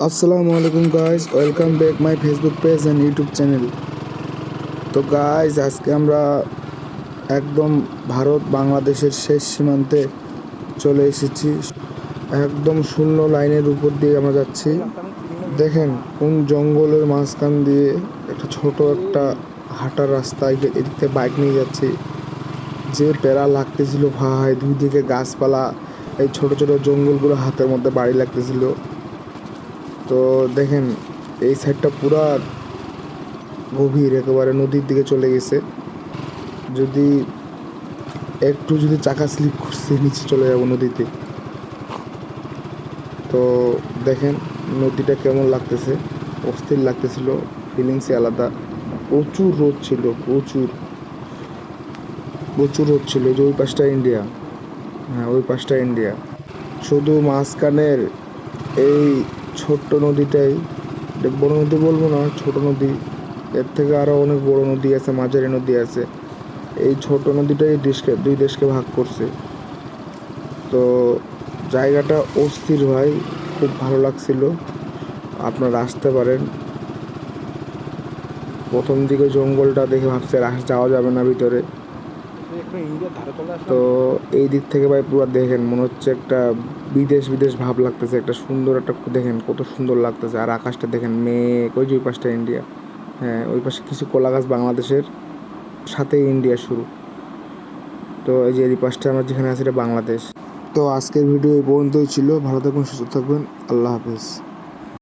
আসসালামু আলাইকুম guys, welcome back my Facebook page and YouTube channel. তো গাইস, আজকে আমরা একদম ভারত বাংলাদেশের শেষ সীমান্তে চলে এসেছি। একদম শূন্য লাইনের উপর দিয়ে আমরা যাচ্ছি। দেখেন কোন জঙ্গলের মাঝখান দিয়ে একটা হাঁটার রাস্তা, এদিক থেকে বাইক নিয়ে যাচ্ছি। যে প্যারা লাগতেছিল ভাই, দুই দিকে গাছপালা, এই ছোট ছোট জঙ্গলগুলো হাতের মধ্যে বাড়ি লাগতেছিল। তো দেখেন এই সাইডটা পুরা গভীর, একেবারে নদীর দিকে চলে গেছে। যদি যদি চাকা স্লিপ করছে, নিচে চলে যাব নদীতে। তো দেখেন নদীটা কেমন লাগতেছে, অস্থির লাগতেছিল, ফিলিংসই আলাদা। প্রচুর রোদ ছিল, প্রচুর প্রচুর রোদ ছিল। যে ওই পাশটা ইন্ডিয়া, হ্যাঁ ওই পাশটা ইন্ডিয়া। শুধু মাঝখানের এই ছোট্ট নদীটাই, বড় নদী বলবো না, ছোট নদী। এর থেকে আরও অনেক বড় নদী আছে, মাঝারি নদী আছে। এই ছোট নদীটাই দুই দেশকে ভাগ করছে। তো জায়গাটা অস্থির ভাই, খুব ভালো লাগছিল। আপনারা আসতে পারেন। প্রথম দিকে জঙ্গলটা দেখে ভাবছে যাওয়া যাবে না ভিতরে। তো এই দিক থেকে ভাই পুরো দেখেন মনে হচ্ছে একটা বিদেশ বিদেশ ভাব লাগতেছে। একটা সুন্দর একটা দেখেন কত সুন্দর লাগতেছে। আর আকাশটা দেখেন, মেঘ। ওই যে ওই পাশটা ইন্ডিয়া, হ্যাঁ ওই পাশে কিছু কলা গাছ বাংলাদেশের, সাথে ইন্ডিয়া শুরু। তো এই যে এই পাশটা আমরা যেখানে আছি এটা বাংলাদেশ। তো আজকের ভিডিও এই পর্যন্তই ছিল। ভালো থাকবেন, সুস্থ থাকবেন, আল্লাহ হাফেজ।